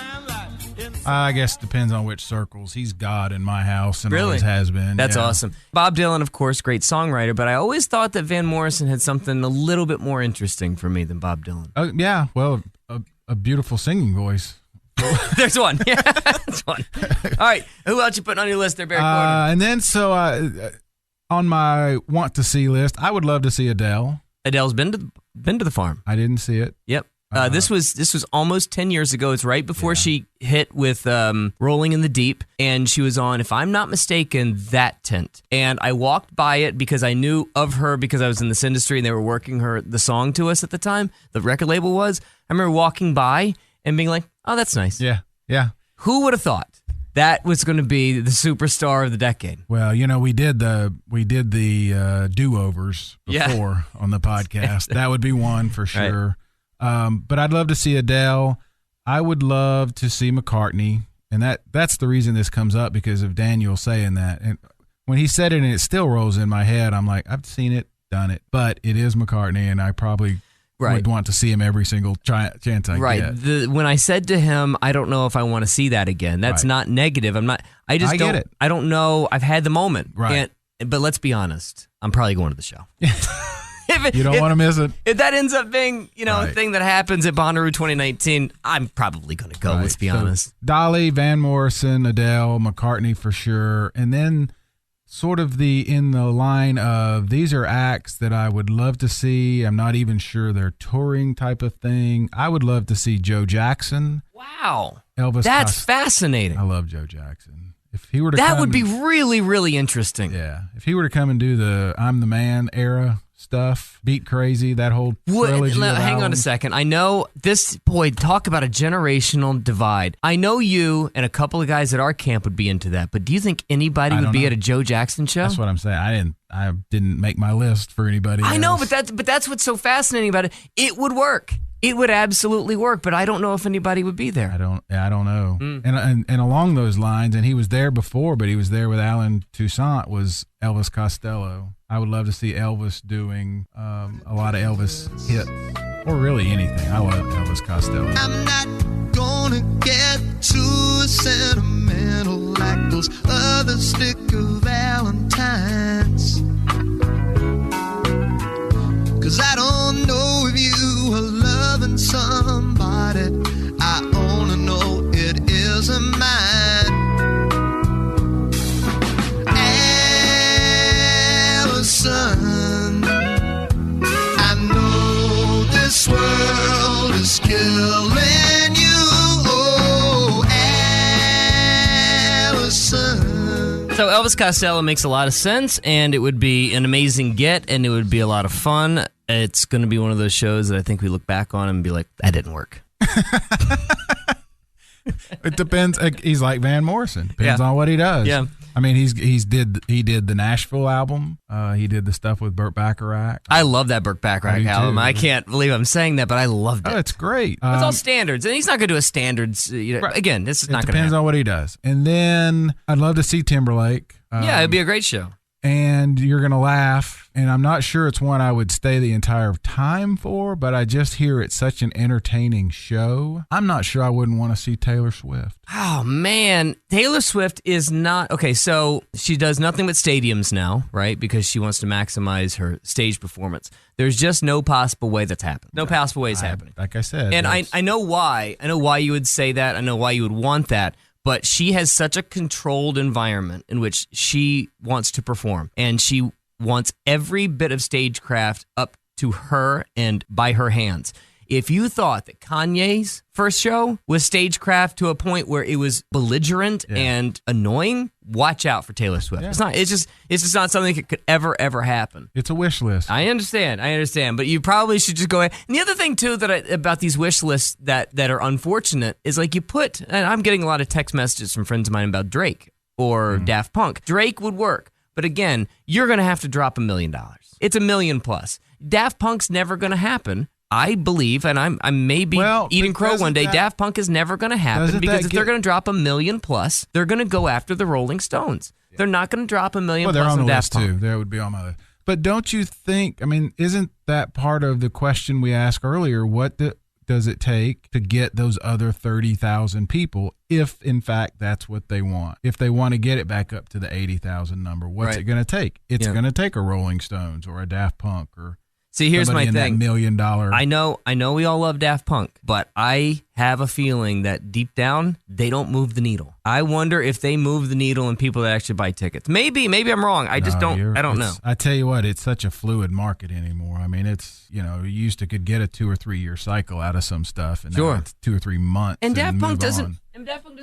I guess it depends on which circles. He's God in my house and always has been. That's awesome. Bob Dylan, of course, great songwriter, but I always thought that Van Morrison had something a little bit more interesting for me than Bob Dylan. Yeah, well, a beautiful singing voice. There's one. Yeah, that's one. All right, who else you putting on your list there, Barry Corder? And then, on my want-to-see list, I would love to see Adele. Adele's been to the farm. I didn't see it. Yep. This was almost 10 years ago. It's right before she hit with Rolling in the Deep, and she was on, if I'm not mistaken, That Tent. And I walked by it because I knew of her because I was in this industry and they were working the song to us at the time. The record label was. I remember walking by and being like, oh, that's nice. Yeah, yeah. Who would have thought that was going to be the superstar of the decade? Well, we did the do-overs before on the podcast. That would be one for sure. Right. But I'd love to see Adele. I would love to see McCartney, and that's the reason this comes up, because of Daniel saying that. And when he said it, and it still rolls in my head, I'm like, I've seen it, done it, but it is McCartney, and I probably would want to see him every single chance I get. When I said to him, I don't know if I want to see that again. That's not negative. I get it. I don't know. I've had the moment. Right. But let's be honest. I'm probably going to the show. You don't want to miss it. If that ends up being, a thing that happens at Bonnaroo 2019, I'm probably going to go, let's be honest. Dolly, Van Morrison, Adele, McCartney for sure. And then sort of in the line of, these are acts that I would love to see. I'm not even sure they're touring type of thing. I would love to see Joe Jackson. Wow. Elvis. That's fascinating. I love Joe Jackson. If he were to that would be really, really interesting. Yeah. If he were to come and do the I'm the Man era stuff, Beat Crazy, that whole trilogy. Hang on a second. I know this, boy, talk about a generational divide. I know you and a couple of guys at our camp would be into that, but do you think anybody would be at a Joe Jackson show? That's what I'm saying. I didn't make my list for anybody else. I know, but that's what's so fascinating about it. It would work. It would absolutely work, but I don't know if anybody would be there. I don't know. And along those lines, and he was there before, but he was there with Alan Toussaint, was Elvis Costello. I would love to see Elvis doing a lot of Elvis hits, or really anything. I love Elvis Costello. I'm not gonna get too sentimental like those other sticker Valentines, 'cause I don't know if you are loving somebody. I only know it isn't mine. Allison, I know this world is killing you. Oh, Allison. So Elvis Costello makes a lot of sense, and it would be an amazing get, and it would be a lot of fun. It's going to be one of those shows that I think we look back on and be like, that didn't work. It depends. He's like Van Morrison. Depends on what he does. Yeah. I mean, he did the Nashville album. He did the stuff with Burt Bacharach. I love that Burt Bacharach album. Too. I can't believe I'm saying that, but I loved it. Oh, it's great. It's all standards, and he's not going to do a standards. Right. Again, this is not going to Depends on what he does. And then I'd love to see Timberlake. Yeah, it'd be a great show. And you're going to laugh, and I'm not sure it's one I would stay the entire time for, but I just hear it's such an entertaining show. I'm not sure I wouldn't want to see Taylor Swift. Oh, man. Taylor Swift is not... Okay, so she does nothing but stadiums now, right? Because she wants to maximize her stage performance. There's just no possible way that's happened. No possible way it's happening. Like I said. And I know why. I know why you would say that. I know why you would want that. But she has such a controlled environment in which she wants to perform, and she wants every bit of stagecraft up to her and by her hands. If you thought that Kanye's first show was stagecraft to a point where it was belligerent and annoying, watch out for Taylor Swift. Yeah. It's just not something that could ever happen. It's a wish list. I understand, but you probably should just go ahead. And the other thing too about these wish lists that are unfortunate is like you put, and I'm getting a lot of text messages from friends of mine about Drake or Daft Punk. Drake would work, but again, you're going to have to drop $1 million. It's $1 million plus. Daft Punk's never going to happen. I believe, and I may be eating crow one day, Daft Punk is never going to happen because if they're going to drop $1 million plus, they're going to go after the Rolling Stones. Yeah. They're not going to drop $1 million plus on on the Daft list Punk. too. That would be on my list. But don't you think, I mean, isn't that part of the question we asked earlier? What does it take to get those other 30,000 people if, in fact, that's what they want? If they want to get it back up to the 80,000 number, what's it going to take? It's going to take a Rolling Stones or a Daft Punk or... See, here's my thing. That $1 million. I know we all love Daft Punk, but I have a feeling that deep down, they don't move the needle. I wonder if they move the needle in people that actually buy tickets. Maybe I'm wrong. I don't know. I tell you what, it's such a fluid market anymore. I mean, it's, you used to could get a 2 or 3 year cycle out of some stuff, and now it's 2 or 3 months. And Daft Punk doesn't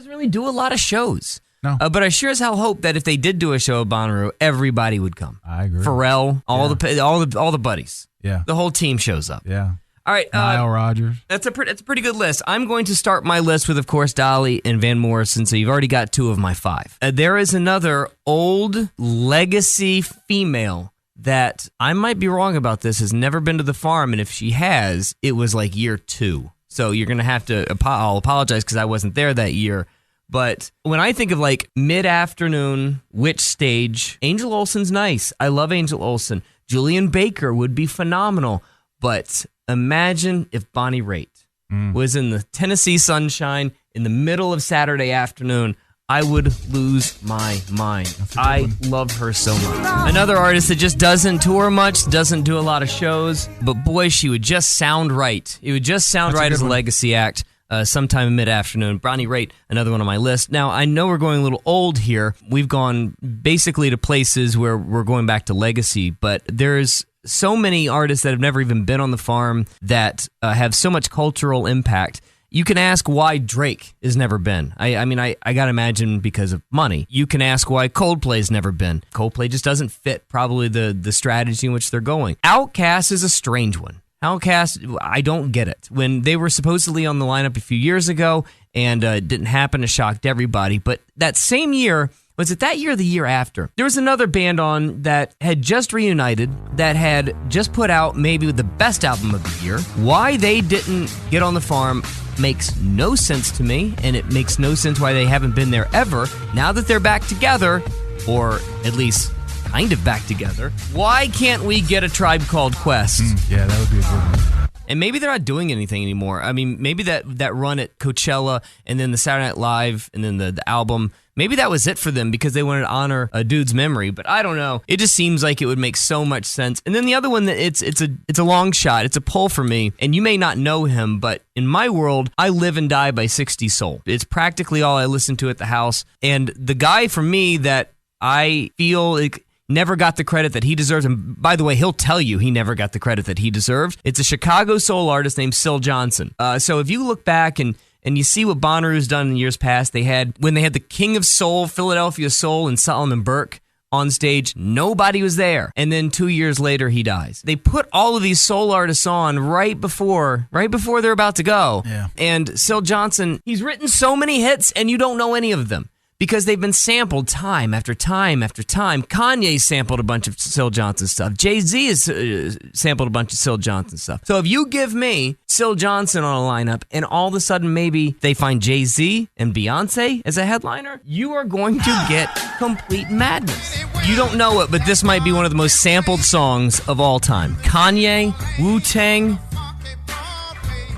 really do a lot of shows. No. But I sure as hell hope that if they did do a show at Bonnaroo, everybody would come. I agree. Pharrell, all the buddies. Yeah. The whole team shows up. Yeah. All right. Nile Rodgers. That's a pretty good list. I'm going to start my list with, of course, Dolly and Van Morrison. So you've already got 2 of my 5. There is another old legacy female that I might be wrong about this, has never been to the farm. And if she has, it was like year 2. So you're going to have to, I'll apologize because I wasn't there that year. But when I think of like mid-afternoon witch stage, Angel Olsen's nice. I love Angel Olsen. Julian Baker would be phenomenal. But imagine if Bonnie Raitt was in the Tennessee sunshine in the middle of Saturday afternoon. I would lose my mind. I love her so much. Another artist that just doesn't tour much, doesn't do a lot of shows, but boy, she would just sound right. It would just sound right as a legacy act. Sometime mid-afternoon. Bonnie Raitt, another one on my list. Now, I know we're going a little old here. We've gone basically to places where we're going back to legacy, but there's so many artists that have never even been on the farm that have so much cultural impact. You can ask why Drake has never been. I mean, I got to imagine because of money. You can ask why Coldplay's never been. Coldplay just doesn't fit probably the strategy in which they're going. Outkast is a strange one. Outkast, I don't get it. When they were supposedly on the lineup a few years ago and it didn't happen, it shocked everybody. But that same year, was it that year or the year after? There was another band on that had just reunited, that had just put out maybe the best album of the year. Why they didn't get on the farm makes no sense to me, and it makes no sense why they haven't been there ever. Now that they're back together, or at least kind of back together, why can't we get a Tribe Called Quest? Yeah, that would be a good one. And maybe they're not doing anything anymore. I mean, maybe that run at Coachella and then the Saturday Night Live and then the album, maybe that was it for them because they wanted to honor a dude's memory. But I don't know. It just seems like it would make so much sense. And then the other one, that it's a long shot. It's a pull for me. And you may not know him, but in my world, I live and die by 60 Soul. It's practically all I listen to at the house. And the guy for me that I feel like never got the credit that he deserves. And by the way, he'll tell you he never got the credit that he deserved. It's a Chicago soul artist named Syl Johnson. So if you look back and you see what Bonnaroo's done in years past, when they had the King of Soul, Philadelphia Soul, and Solomon Burke on stage, nobody was there. And then 2 years later, he dies. They put all of these soul artists on right before they're about to go. Yeah. And Syl Johnson, he's written so many hits, and you don't know any of them, because they've been sampled time after time after time. Kanye sampled a bunch of Syl Johnson stuff. Jay-Z has sampled a bunch of Syl Johnson stuff. So if you give me Syl Johnson on a lineup and all of a sudden maybe they find Jay-Z and Beyonce as a headliner, you are going to get complete madness. You don't know it, but this might be one of the most sampled songs of all time. Kanye, Wu-Tang,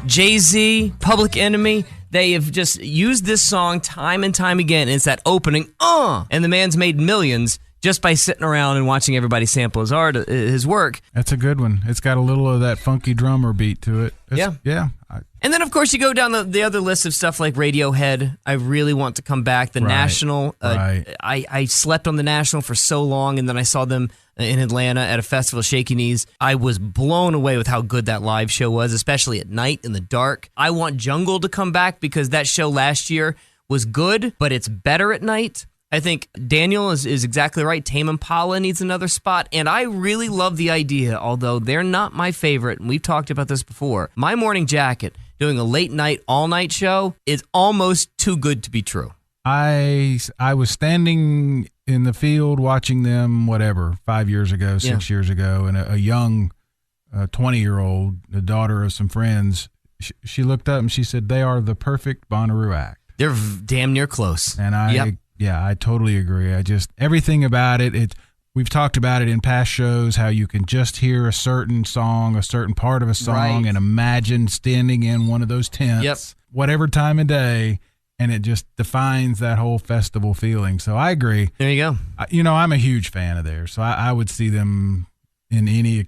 Jay-Z, Public Enemy. They have just used this song time and time again. And it's that opening, and the man's made millions just by sitting around and watching everybody sample his work. That's a good one. It's got a little of that funky drummer beat to it. Yeah. And then, of course, you go down the other list of stuff like Radiohead. I really want to come back. The National. Right. I slept on the National for so long, and then I saw them in Atlanta at a festival, Shaky Knees. I was blown away with how good that live show was, especially at night in the dark. I want Jungle to come back because that show last year was good, but it's better at night. I think Daniel is exactly right. Tame Impala needs another spot. And I really love the idea, although they're not my favorite, and we've talked about this before. My Morning Jacket doing a late night, all night show is almost too good to be true. I was standing in the field watching them, 5 years ago, 6 years ago, and a young 20-year-old, the daughter of some friends, she looked up and she said, "They are the perfect Bonnaroo act." They're damn near close. And I totally agree. Everything about it, we've talked about it in past shows, how you can just hear a certain song, a certain part of a song, and imagine standing in one of those tents, whatever time of day, and it just defines that whole festival feeling. So I agree. There you go. I'm a huge fan of theirs, so I would see them in any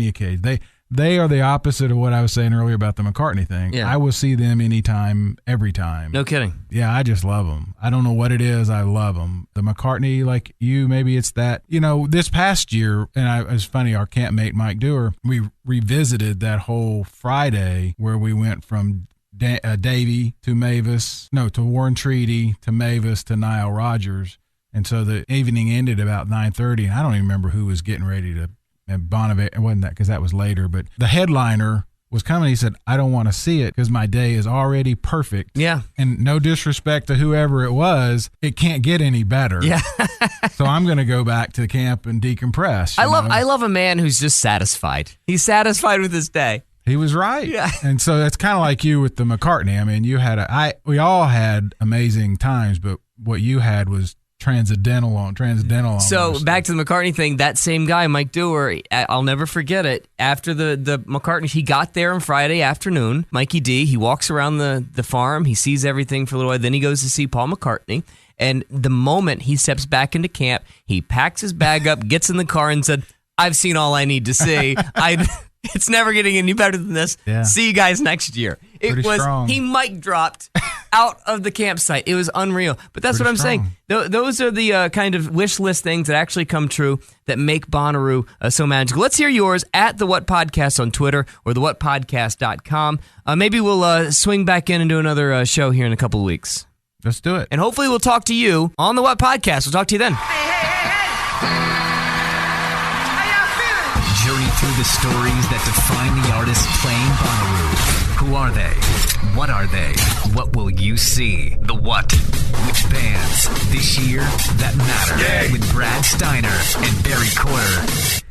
occasion. They are the opposite of what I was saying earlier about the McCartney thing. Yeah. I will see them anytime, every time. No kidding. Yeah, I just love them. I don't know what it is. I love them. The McCartney, like you, maybe it's that, this past year, and it's funny, our campmate Mike Dewar, we revisited that whole Friday where we went from Davey to Mavis, to Warren Treaty to Mavis to Nile Rodgers. And so the evening ended about 9:30, and I don't even remember who was getting ready to, and Bonnaroo, it wasn't that because that was later, but the headliner was coming. He said, "I don't want to see it because my day is already perfect." Yeah. And no disrespect to whoever it was, it can't get any better. Yeah. So I'm going to go back to camp and decompress. I love a man who's just satisfied. He's satisfied with his day. He was right. Yeah. And so that's kind of like you with the McCartney. I mean, we all had amazing times, but what you had was transcendental. So back to the McCartney thing, that same guy, Mike Dewar, I'll never forget it. After the McCartney, he got there on Friday afternoon, Mikey D, he walks around the farm, he sees everything for a little while, then he goes to see Paul McCartney. And the moment he steps back into camp, he packs his bag up, gets in the car and said, "I've seen all I need to see. It's never getting any better than this. Yeah. See you guys next year." It Pretty was strong. He mic dropped out of the campsite. It was unreal. But that's Pretty what I'm saying. Those are the kind of wish list things that actually come true that make Bonnaroo so magical. Let's hear yours at The What Podcast on Twitter or thewhatpodcast.com. Maybe we'll swing back in and do another show here in a couple of weeks. Let's do it. And hopefully we'll talk to you on The What Podcast. We'll talk to you then. Journey through the stories that define the artists playing Bonnaroo. Who are they? What are they? What will you see? The what? Which bands this year that matter? With Brad Steiner and Barry Corder.